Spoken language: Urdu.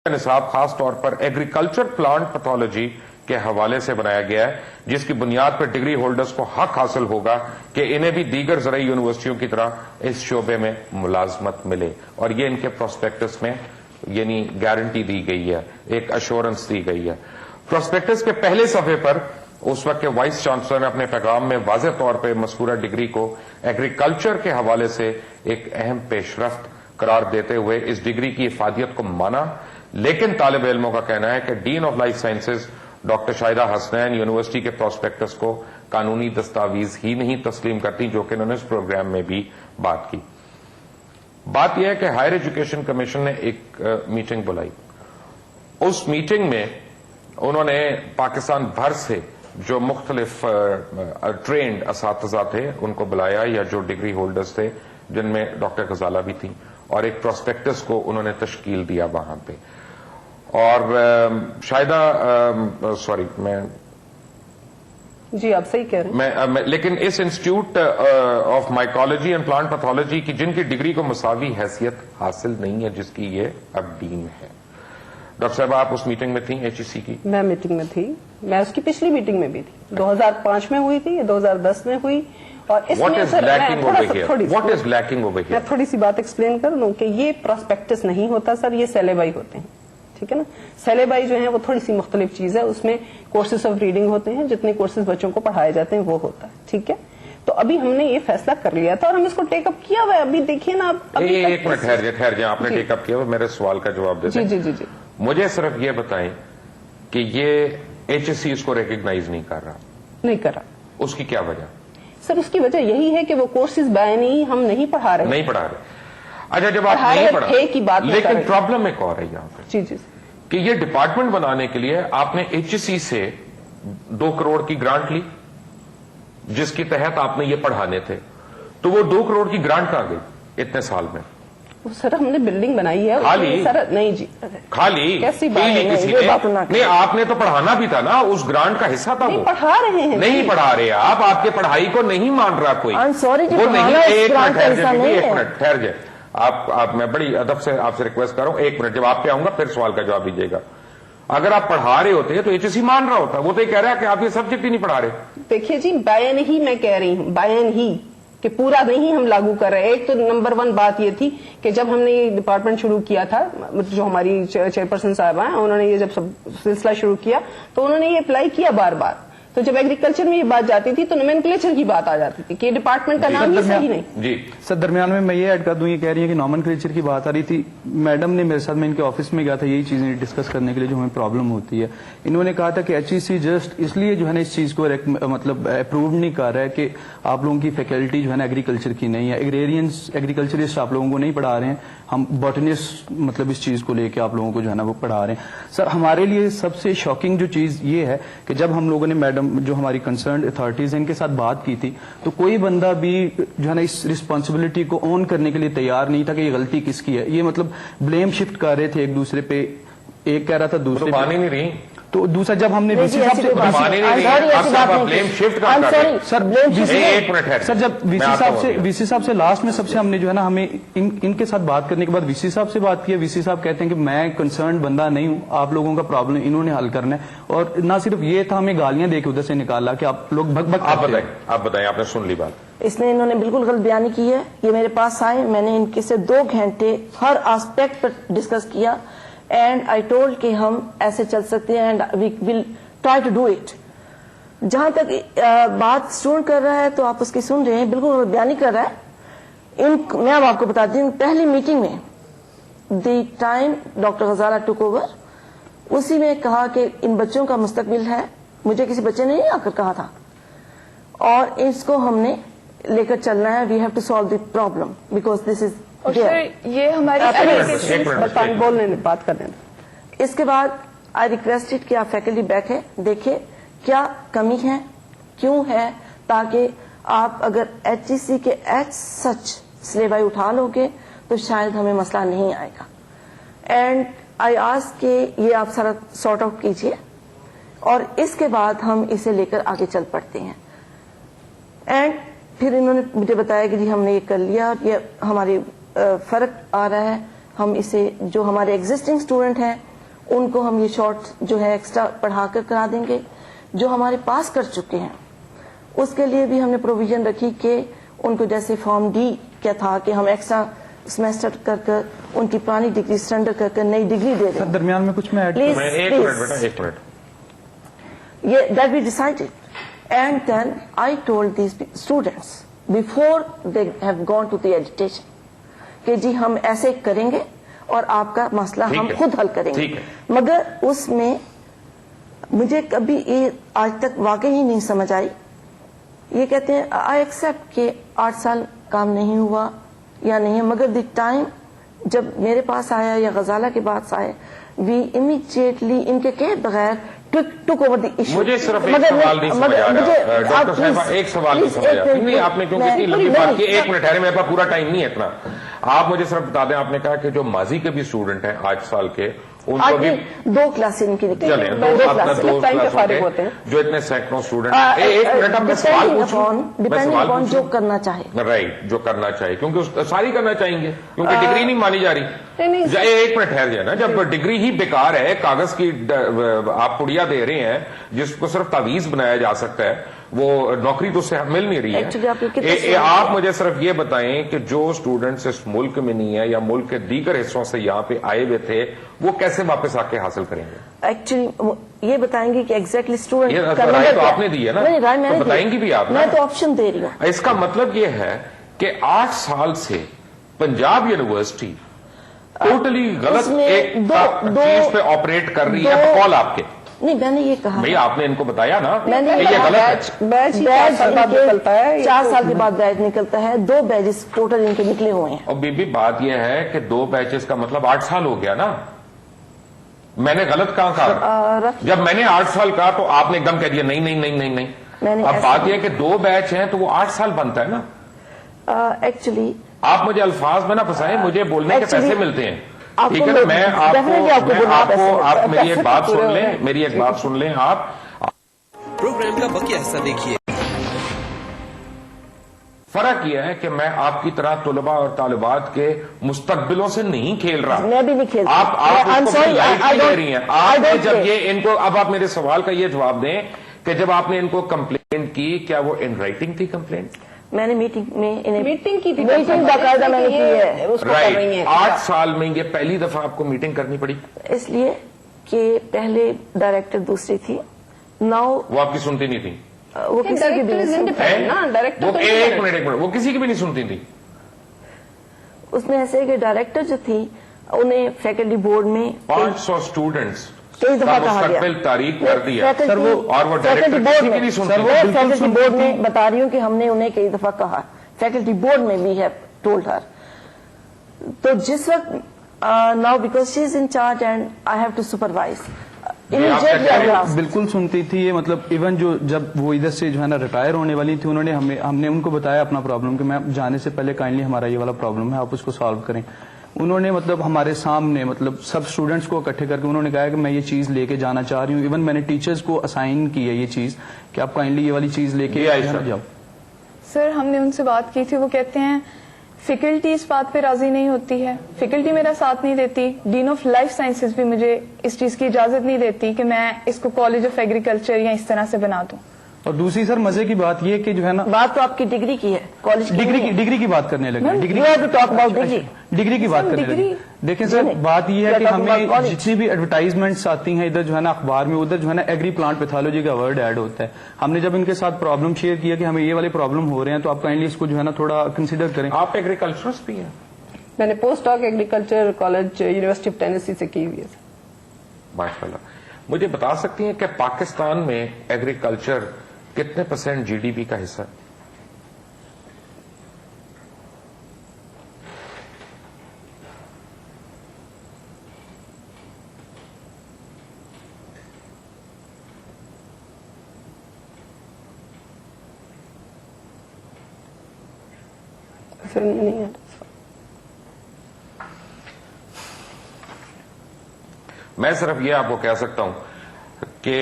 نصاب خاص طور پر ایگریکلچر پلانٹ پیتھولوجی کے حوالے سے بنایا گیا ہے، جس کی بنیاد پر ڈگری ہولڈرز کو حق حاصل ہوگا کہ انہیں بھی دیگر زرعی یونیورسٹیوں کی طرح اس شعبے میں ملازمت ملے، اور یہ ان کے پروسپیکٹس میں یعنی گارنٹی دی گئی ہے، ایک ایشورنس دی گئی ہے۔ پروسپیکٹس کے پہلے صفحے پر اس وقت کے وائس چانسلر نے اپنے پیغام میں واضح طور پہ مذکورہ ڈگری کو ایگریکلچر کے حوالے سے ایک اہم پیش رفت قرار دیتے ہوئے اس ڈگری کی افادیت کو مانا، لیکن طالب علموں کا کہنا ہے کہ dean of life sciences doctor Shahida Hasnain university کے پروسپیکٹس کو قانونی دستاویز ہی نہیں تسلیم کرتی، جو کہ انہوں نے اس پروگرام میں بھی بات کی۔ بات یہ ہے کہ ہائر ایجوکیشن کمیشن نے ایک میٹنگ بلائی، اس میٹنگ میں انہوں نے پاکستان بھر سے جو مختلف ٹرینڈ اساتذہ تھے ان کو بلایا، یا جو ڈگری ہولڈرز تھے جن میں ڈاکٹر غزالہ بھی تھیں، اور ایک پروسپیکٹس کو انہوں نے تشکیل دیا وہاں پہ۔ اور شاہدہ سوری میں جی آپ صحیح کہہ رہے ہیں، لیکن اس institute of mycology and plant pathology کی جن کی ڈگری کو مساوی حیثیت حاصل نہیں ہے، جس کی یہ اب ڈین ہے۔ ڈاکٹر صاحب آپ اس میٹنگ میں تھیں ایچ ای سی کی؟ میں میٹنگ میں تھی، میں اس کی پچھلی میٹنگ میں بھی تھی، 2005 میں ہوئی تھی، یہ 2010 میں ہوئی۔ اور اس میں میں تھوڑی سی بات ایکسپلین کر دوں کہ یہ پروسپیکٹس نہیں ہوتا سر، یہ سیلیبائی ہوتے ہیں، ٹھیک ہے نا۔ سیلیبائی جو ہے وہ تھوڑی سی مختلف چیز ہے، اس میں کورسز آف ریڈنگ ہوتے ہیں، جتنے کورسز بچوں کو پڑھائے جاتے ہیں وہ ہوتا ہے، ٹھیک ہے۔ تو ابھی ہم نے یہ فیصلہ کر لیا تھا اور ہم اس کو ٹیک اپ کیا ہوا ہے۔ ابھی دیکھیے نا، ایک منٹ ٹھہر جائیں، آپ نے ٹیک اپ کیا ہوا، میرے سوال کا جواب دیں۔ جی مجھے صرف یہ بتائیں کہ یہ ایچ ایس سی اس کو ریکگنائز نہیں کر رہا، اس کی کیا وجہ؟ سر اس کی وجہ یہی ہے کہ وہ کورسز بائنی ہم نہیں پڑھا رہے۔ اچھا جب آپ نہیں پڑھا، لیکن پرابلم ایک اور ہے یہاں پہ جی کہ یہ ڈپارٹمنٹ بنانے کے لیے آپ نے ایچ ایس سی سے 2 کروڑ کی گرانٹ لی، جس کے تحت آپ نے یہ پڑھانے تھے، تو وہ 2 کروڑ کی گرانٹ کہاں گئی اتنے سال میں؟ سر ہم نے بلڈنگ بنائی ہے سر، نہیں جی خالی کیسی بات نہیں، آپ نے تو پڑھانا بھی تھا نا، اس گرانٹ کا حصہ تھا وہ۔ پڑھا رہے ہیں، نہیں پڑھا رہے آپ کی پڑھائی کو نہیں مان رہا کوئی، وہ نہیں۔ ایک منٹ ٹھہر جائے، آپ میں بڑی ادب سے آپ سے ریکویسٹ کر رہا ہوں، 1 منٹ، جب آپ پہ آؤں گا پھر سوال کا جواب دیجیے گا۔ اگر آپ پڑھا رہے ہوتے تو ایچ ایس سی مان رہا ہوتا، وہ تو یہ کہہ رہا ہے کہ آپ یہ سبجیکٹ ہی نہیں پڑھا رہے۔ دیکھیے جی بائن ہی میں کہہ رہی ہوں، بائن ہی کہ پورا نہیں ہم لاگو کر رہے۔ ایک تو نمبر 1 بات یہ تھی کہ جب ہم نے یہ ڈپارٹمنٹ شروع کیا تھا، جو ہماری چیئرپرسن صاحبہ ہیں، انہوں نے یہ جب سلسلہ شروع کیا تو انہوں نے یہ اپلائی کیا بار بار، تو جب ایگریکلچر میں یہ بات جاتی تھی تو نومینکلیچر کی بات آ جاتی تھی کہ ڈپارٹمنٹ کا نام ہی صحیح نہیں۔ جی سر درمیان میں یہ ایڈ کر دوں، یہ کہہ رہی ہے کہ نومینکلیچر کی بات آ رہی تھی، میڈم نے میرے ساتھ، میں ان کے آفس میں گیا تھا یہی چیزیں ڈسکس کرنے کے لیے جو ہمیں پرابلم ہوتی ہے۔ انہوں نے کہا تھا کہ ایچ ای سی جسٹ اس لیے جو ہے نا اس چیز کو مطلب اپروو نہیں کر رہا ہے کہ آپ لوگوں کی فیکلٹی جو ہے نا ایگریکلچر کی نہیں ہے، ایگریکلچرسٹ آپ لوگوں کو نہیں پڑھا رہے ہیں، ہم باٹنسٹ مطلب اس چیز کو لے کے آپ لوگوں کو جو ہے نا وہ پڑھا رہے ہیں۔ سر ہمارے لیے سب سے شاکنگ جو چیز یہ ہے کہ جب ہم لوگوں نے میڈم جو ہماری کنسرنڈ اتھارٹیز ہیں ان کے ساتھ بات کی تھی، تو کوئی بندہ بھی جو ہے نا اس رسپانسبلٹی کو اون کرنے کے لیے تیار نہیں تھا کہ یہ غلطی کس کی ہے۔ یہ مطلب بلیم شفٹ کر رہے تھے ایک دوسرے پہ، ایک کہہ رہا تھا دوسرے پہ نہیں رہی، تو دوسرا جب ہم نے وی سی صاحب سے لاسٹ میں سب سے ہم نے جو ہے نا ہمیں ان کے ساتھ بات کرنے کے بعد وی سی صاحب سے بات کیا، وی سی صاحب کہتے ہیں کہ میں کنسرنڈ بندہ نہیں ہوں، آپ لوگوں کا پرابلم انہوں نے حل کرنا ہے، اور نہ صرف یہ تھا ہمیں گالیاں دے کے ادھر سے نکالا کہ آپ لوگ بھگ بھگ۔ آپ بتائیں، آپ نے سن لی بات؟ انہوں نے بالکل غلط بیانی کی ہے۔ یہ میرے پاس آئے، میں نے ان کے سے 2 گھنٹے ہر آسپیکٹ پر ڈسکس کیا، اینڈ آئی ٹولڈ کہ ہم ایسے چل سکتے ہیں، and we will try to do it. جہاں تک بات اسٹوڈنٹ کر رہا ہے تو آپ اس کی سن رہے ہیں، بالکل غلط بیانی کر رہا ہے۔ میں اب آپ کو بتاتی ہوں، پہلی میٹنگ میں the time doctor Ghazala took over, اسی میں کہا کہ ان بچوں کا مستقبل ہے، مجھے کسی بچے نے نہیں آ کر کہا تھا، اور اس کو ہم نے لے کر چلنا ہے، we have to solve the problem because this is یہ ہماری بولنے بات کرنے۔ اس کے بعد آئی ریکویسٹڈ کہ آپ فیکلٹی بیٹھے دیکھیں کیا کمی ہے، کیوں ہے، تاکہ آپ اگر ایچ ای سی کے ایچ سچ سلیبائی اٹھا لو گے تو شاید ہمیں مسئلہ نہیں آئے گا۔ اینڈ آئی آسک کہ یہ آپ سارا سارٹ آؤٹ کیجئے، اور اس کے بعد ہم اسے لے کر آگے چل پڑتے ہیں۔ اینڈ پھر انہوں نے مجھے بتایا کہ جی ہم نے یہ کر لیا، یہ ہمارے فرق آ رہا ہے، ہم اسے جو ہمارے ایگزسٹنگ اسٹوڈنٹ ہیں ان کو ہم یہ شارٹ جو ہے ایکسٹرا پڑھا کر کرا دیں گے. جو ہمارے پاس کر چکے ہیں اس کے لیے بھی ہم نے پروویژن رکھی کہ ان کو جیسے فارم ڈی کیا تھا کہ ہم ایکسٹرا سیمیسٹر کر کر ان کی پرانی ڈگری سرنڈر کر کر نئی ڈگری دے دیں. درمیان میں کچھ میں ایڈ پلیز ایک منٹ بیٹا، ایک minute. Yeah, that we decided. And then I told these students before they have gone to the agitation کہ جی ہم ایسے کریں گے اور آپ کا مسئلہ ہم خود حل کریں گے. مگر اس میں مجھے کبھی یہ آج تک واقعی ہی نہیں سمجھ آئی. یہ کہتے ہیں آئی ایکسپٹ کہ 8 سال کام نہیں ہوا یا نہیں، مگر دی ٹائم جب میرے پاس آیا یا غزالہ کے پاس آئے وی امیڈیٹلی ان کے کہے بغیر ٹک اوور دی ایشو. مجھے صرف ایک سوال نہیں سمجھ آ رہا ڈاکٹر صاحبہ، ایک سوال نہیں سمجھ آ رہا. نہیں، آپ نے کیونکہ اتنی لمبی بات کی، ایک منٹ ٹھہرے، میرے پاس پورا ٹائم نہیں ہے اتنا. آپ مجھے صرف بتا دیں، آپ نے کہا کہ جو ماضی کے بھی اسٹوڈنٹ ہیں 8 سال کے ان کو بھی 2 کلاسیں ان کی نکلی، چلیں جو اتنے سینکڑوں اسٹوڈنٹ. ایک منٹ اب میں سوال پوچھوں، جو کرنا چاہے. رائٹ، جو کرنا چاہے، کیونکہ ساری کرنا چاہیں گے کیونکہ ڈگری نہیں مانی جا رہی. ایک منٹ ٹھہر جائے نا، جب ڈگری ہی بیکار ہے، کاغذ کی آپ پڑیا دے رہے ہیں جس کو صرف تعویذ بنایا جا سکتا ہے، وہ نوکری تو اس سے مل نہیں رہی ہے. آپ مجھے صرف یہ بتائیں کہ جو اسٹوڈنٹس اس ملک میں نہیں ہے یا ملک کے دیگر حصوں سے یہاں پہ آئے ہوئے تھے، وہ کیسے واپس آ کے حاصل کریں گے؟ ایکچولی یہ بتائیں گے کہ ایگزیکٹلی اسٹوڈنٹ رائے تو آپ نے دی ہے نا، بتائیں گی بھی آپ. میں تو آپشن دے رہی ہوں. اس کا مطلب یہ ہے کہ 8 سال سے پنجاب یونیورسٹی ٹوٹلی غلط ایک چیز پہ آپریٹ کر رہی ہے بقول آپ کے. نہیں، میں نے یہ کہا بھئی آپ نے ان کو بتایا نا میں نے یہ غلط ہے. بیچ 4 سال بعد نکلتا ہے، 4 سال کے بعد بیچ نکلتا ہے. 2 بیچز ٹوٹل ان کے نکلے ہوئے ہیں. اور بی بی بات یہ ہے کہ 2 بیچز کا مطلب 8 سال ہو گیا نا. میں نے غلط کہاں کہا؟ جب میں نے 8 سال کہا تو آپ نے ایک دم کہہ دیا نہیں نہیں نہیں نہیں نہیں. اب بات یہ ہے کہ 2 بیچ ہیں تو وہ 8 سال بنتا ہے نا. ایکچولی آپ مجھے الفاظ میں نہ پھنسائیں، مجھے بولنے کے پیسے ملتے ہیں، ٹھیک ہے نا. میں آپ میری ایک بات سن لیں، میری ایک بات سن لیں. آپ پروگرام کا بقیہ حصہ دیکھیے. فرق یہ ہے کہ میں آپ کی طرح طلباء اور طالبات کے مستقبلوں سے نہیں کھیل رہا. میں بھی نہیں کھیل رہا. آپ لے رہی ہیں. آپ نے جب یہ ان کو، اب آپ میرے سوال کا یہ جواب دیں کہ جب آپ نے ان کو کمپلینٹ کی، کیا وہ ان رائٹنگ تھی کمپلینٹ؟ میں نے میٹنگ میں میٹنگ کی تھی، میٹنگ باقاعدہ میں نے کی ہے. رائٹ. 8 سال میں یہ پہلی دفعہ آپ کو میٹنگ کرنی پڑی اس لیے کہ پہلے ڈائریکٹر دوسری تھی. ناؤ وہ آپ کی سنتی نہیں تھی. وہ کسی کی بھی ایک منٹ وہ کسی کی بھی نہیں سنتی تھی. اس میں ایسے کہ ڈائریکٹر جو تھی انہیں فیکلٹی بورڈ میں 500 اسٹوڈنٹس کئی دفعہ کہا گیا تاریخ کر دیا اور وہ فیکلٹی بورڈ میں بتا رہی ہوں کہ ہم نے انہیں کئی دفعہ کہا. فیکلٹی بورڈ میں وی ہیو ٹولڈ ہر. تو جس وقت now because she is in charge and I have to supervise. بالکل سنتی تھی یہ، مطلب ایون جو جب وہ ادھر سے جو ہے نا ریٹائر ہونے والی تھی، انہوں نے ہم نے ان کو بتایا اپنا پرابلم کہ میں جانے سے پہلے کائنڈلی ہمارا یہ والا پرابلم ہے، آپ اس کو سالو کریں. انہوں نے مطلب ہمارے سامنے مطلب سب اسٹوڈنٹس کو اکٹھے کر کے انہوں نے کہا کہ میں یہ چیز لے کے جانا چاہ رہی ہوں. ایون میں نے ٹیچرز کو اسائن کی ہے یہ چیز کہ آپ کائنڈلی یہ والی چیز لے کے جاؤ. سر ہم نے ان سے بات کی تھی، وہ کہتے ہیں فیکلٹی اس بات پہ راضی نہیں ہوتی ہے، فیکلٹی میرا ساتھ نہیں دیتی. ڈین آف لائف سائنسز بھی مجھے اس چیز کی اجازت نہیں دیتی کہ میں اس کو کالج آف ایگریکلچر یا اس طرح سے بنا دوں. اور دوسری سر مزے کی بات یہ کہ جو ہے نا، بات تو آپ کی ڈگری کی ہے، کالج ڈگری کی بات کرنے لگے. ڈگری کی بات کرنے لگے. دیکھیں سر بات یہ ہے کہ ہمیں جتنی بھی ایڈورٹائزمنٹس آتی ہیں ادھر جو ہے نا اخبار میں، ادھر جو ہے نا ایگری پلانٹ پیتھولوجی کا ورڈ ایڈ ہوتا ہے. ہم نے جب ان کے ساتھ پرابلم شیئر کیا کہ ہمیں یہ والے پرابلم ہو رہے ہیں تو آپ کائنڈلی اس کو جو ہے نا تھوڑا کنسیڈر کریں. آپ ایگریکلچرسٹ بھی ہیں؟ میں نے پوسٹ ڈاک agriculture college university of Tennessee سے کی ہوئی ہے. ماشاء اللہ. مجھے بتا سکتی ہیں کہ پاکستان میں ایگریکلچر کتنے % جی ڈی پی کا حصہ ہے؟ نہیں ہے. میں صرف یہ آپ کو کہہ سکتا ہوں کہ